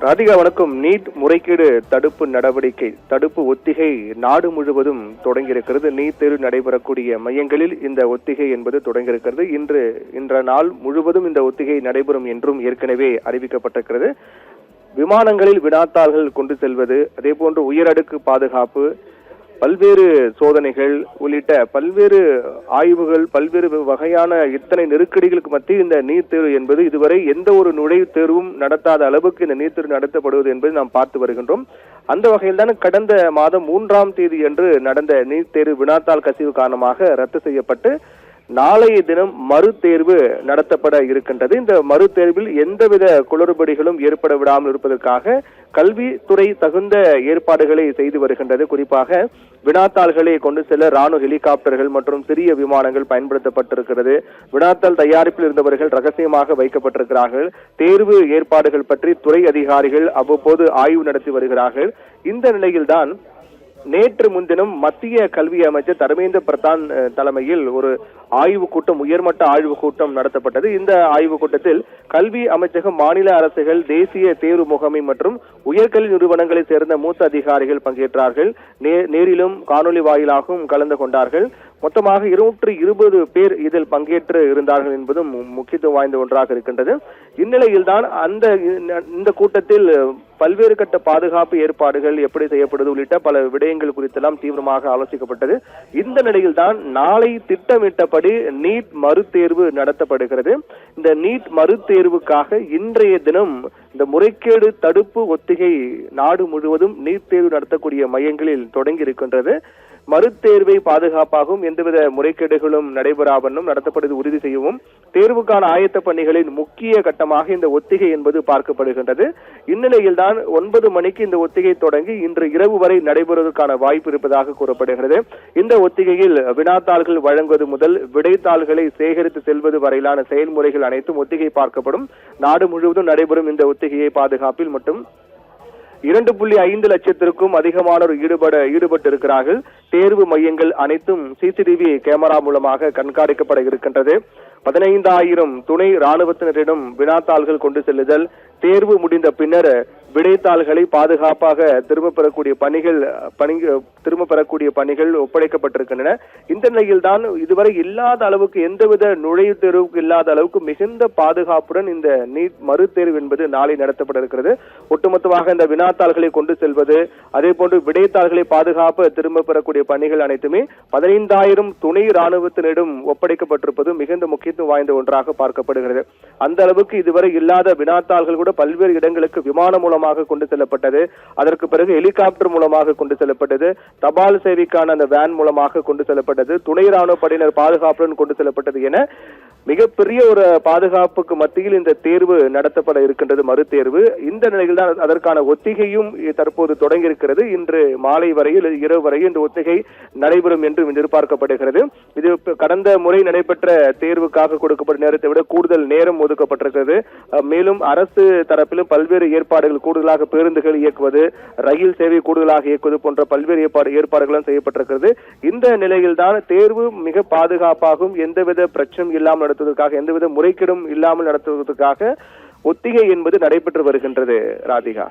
ராதிகா வணக்கம். நீட் முறைகேடு தடுப்பு நடவடிக்கை தடுப்பு ஒத்திகை நாடு முழுவதும் தொடங்கியிருக்கிறது. நீட் தேர்வு நடைபெறக்கூடிய மையங்களில் இந்த ஒத்திகை என்பது தொடங்கியிருக்கிறது. இன்ற நாள் முழுவதும் இந்த ஒத்திகை நடைபெறும் என்றும் ஏற்கனவே அறிவிக்கப்பட்டிருக்கிறது. விமானங்களில் வினாத்தாள்கள் கொண்டு செல்வது, அதே போன்று உயரடுக்கு பாதுகாப்பு, பல்வேறு சோதனைகள் உள்ளிட்ட பல்வேறு ஆய்வுகள், பல்வேறு வகையான இத்தனை நெருக்கடிகளுக்கு மத்தியில் இந்த நீட் தேர்வு என்பது இதுவரை எந்த ஒரு நுழைவுத் தேர்வும் நடத்தாத அளவுக்கு இந்த நீட் தேர்வு நடத்தப்படுவது என்பது நாம் பார்த்து வருகின்றோம். அந்த வகையில் தான் கடந்த மாதம் 3ஆம் தேதி அன்று நடந்த நீட் தேர்வு வினாத்தாள் கசிவு காரணமாக ரத்து செய்யப்பட்டு நாளைய தினம் மறு தேர்வு நடத்தப்பட இருக்கின்றது. இந்த மறு தேர்வில் எந்தவித குளறுபடிகளும் ஏற்பட விடாமல் இருப்பதற்காக கல்வித்துறை தகுந்த ஏற்பாடுகளை செய்து வருகின்றது. குறிப்பாக வினாத்தாள்களை கொண்டு செல்ல ராணுவ ஹெலிகாப்டர்கள் மற்றும் சிறிய விமானங்கள் பயன்படுத்தப்பட்டிருக்கிறது. வினாத்தாள் தயாரிப்பில் இருந்தவர்கள் ரகசியமாக வைக்கப்பட்டிருக்கிறார்கள். தேர்வு ஏற்பாடுகள் பற்றி துறை அதிகாரிகள் அவ்வப்போது ஆய்வு நடத்தி வருகிறார்கள். இந்த நிலையில்தான் நேற்று முன்தினம் மத்திய கல்வி அமைச்சர் தர்மேந்திர பிரதான் தலைமையில் ஒரு ஆய்வுக் கூட்டம், உயர்மட்ட ஆய்வுக் கூட்டம் நடத்தப்பட்டது. இந்த ஆய்வுக் கூட்டத்தில் கல்வி அமைச்சகம், மாநில அரசுகள், தேசிய தேர்வு முகமை மற்றும் உயர்கல்வி நிறுவனங்களை சேர்ந்த மூத்த அதிகாரிகள் பங்கேற்றார்கள். நேரிலும் காணொலி வாயிலாகவும் கலந்து கொண்டார்கள். மொத்தமாக 220 பேர் இதில் பங்கேற்று இருந்தார்கள் என்பதும் முக்கியத்துவம் வாய்ந்த ஒன்றாக இருக்கின்றது. இந்நிலையில்தான் இந்த கூட்டத்தில் பல்வேறு கட்ட பாதுகாப்பு ஏற்பாடுகள் எப்படி செய்யப்படுவது உள்ளிட்ட பல விடயங்கள் குறித்தெல்லாம் தீவிரமாக ஆலோசிக்கப்பட்டது. இந்த நிலையில்தான் நாளை திட்டமிட்டபடி நீட் மறுதேர்வு நடத்தப்படுகிறது. இந்த நீட் மறுதேர்வுக்காக இன்றைய தினம் இந்த முறைகேடு தடுப்பு ஒத்திகை நாடு முழுவதும் நீட் தேர்வு நடத்தக்கூடிய மையங்களில் தொடங்கி இருக்கின்றது. மறுதேர்வை பாதுகாப்பாகவும் எந்தவித முறைகேடுகளும் நடைபெறாவண்ணம் நடத்தப்படுவது உறுதி செய்யவும் தேர்வுக்கான ஆயத்த பணிகளின் முக்கிய கட்டமாக இந்த ஒத்திகை என்பது பார்க்கப்படுகின்றது. இந்நிலையில்தான் 9 மணிக்கு இந்த ஒத்திகை தொடங்கி இன்று இரவு வரை நடைபெறுவதற்கான வாய்ப்பு இருப்பதாக கூறப்படுகிறது. இந்த ஒத்திகையில் வினாத்தாள்கள் வழங்குவது முதல் விடைத்தாள்களை சேகரித்து செல்வது வரையிலான செயல்முறைகள் அனைத்தும் ஒத்திகை பார்க்கப்படும். நாடு முழுவதும் நடைபெறும் இந்த ஒத்திகையை பாதுகாப்பில் மட்டும் 2.5 லட்சத்திற்கும் அதிகமானோர் ஈடுபட்டு இருக்கிறார்கள். தேர்வு மையங்கள் அனைத்தும் சிசிடிவி கேமரா மூலமாக கண்காணிக்கப்பட இருக்கின்றது. 15,000 துணை ராணுவத்தினரிடம் வினாத்தாள்கள் கொண்டு செல்லுதல், தேர்வு முடிந்த பின்னர் விடைத்தாள்களை பாதுகாப்பாக திரும்ப பெறக்கூடிய பணிகள் ஒப்படைக்கப்பட்டிருக்கின்றன. இந்த நிலையில் தான் இதுவரை இல்லாத அளவுக்கு, எந்தவித நுழைவுத் தேர்வுக்கு இல்லாத அளவுக்கு மிகுந்த பாதுகாப்புடன் இந்த நீட் மறுதேர்வு என்பது நாளை நடத்தப்பட இருக்கிறது. ஒட்டுமொத்தமாக இந்த வினாத்தாள்களை கொண்டு செல்வது, அதே போன்று விடைத்தாள்களை பாதுகாப்பு திரும்ப பெறக்கூடிய பணிகள் அனைத்துமே 15,000 துணை ராணுவத்தினரிடம் ஒப்படைக்கப்பட்டிருப்பது மிகுந்த முக்கியத்துவம் வாய்ந்த ஒன்றாக பார்க்கப்படுகிறது. அந்த அளவுக்கு இதுவரை இல்லாத வினாத்தாள்கள் கூட பல்வேறு இடங்களுக்கு விமானம் மூலமாக கொண்டு செல்லப்பட்டது. அதற்கு பிறகு ஹெலிகாப்டர் மூலமாக கொண்டு செல்லப்பட்டது. தபால் சேவைக்கான அந்த வேன் மூலமாக கொண்டு செல்லப்பட்டது. துணை ராணுவ படையினர் பாதுகாப்புடன் கொண்டு செல்லப்பட்டது என மிகப்பெரிய ஒரு பாதுகாப்புக்கு மத்தியில் இந்த தேர்வு நடத்தப்பட இருக்கின்றது, மறுதேர்வு. இந்த நிலையில் தான் அதற்கான ஒத்திகையும் தற்போது தொடங்கி இருக்கிறது. இன்று மாலை வரையில், இரவு வரையில் இந்த ஒத்திகை நடைபெறும் என்று எதிர்பார்க்கப்படுகிறது. இது கடந்த முறை நடைபெற்ற தேர்வுக்காக கொடுக்கப்பட்ட நேரத்தை விட கூடுதல் நேரம் ஒதுக்கப்பட்டிருக்கிறது. மேலும் அரசு தரப்பிலும் பல்வேறு ஏற்பாடுகள், கூடுதலாக பேருந்துகள் இயக்குவது, ரயில் சேவை கூடுதலாக இயக்குவது போன்ற பல்வேறு ஏற்பாடுகளும் செய்யப்பட்டிருக்கிறது. இந்த நிலையில் தான் தேர்வு மிக பாதுகாப்பாகவும் எந்தவித பிரச்சனையும் இல்லாமல் நடத்துவதற்காக, எந்தவித முறைகேடும் இல்லாமல் நடத்துவதற்காக ஒத்திகை என்பது நடைபெற்று வருகின்றது. ராதிகா.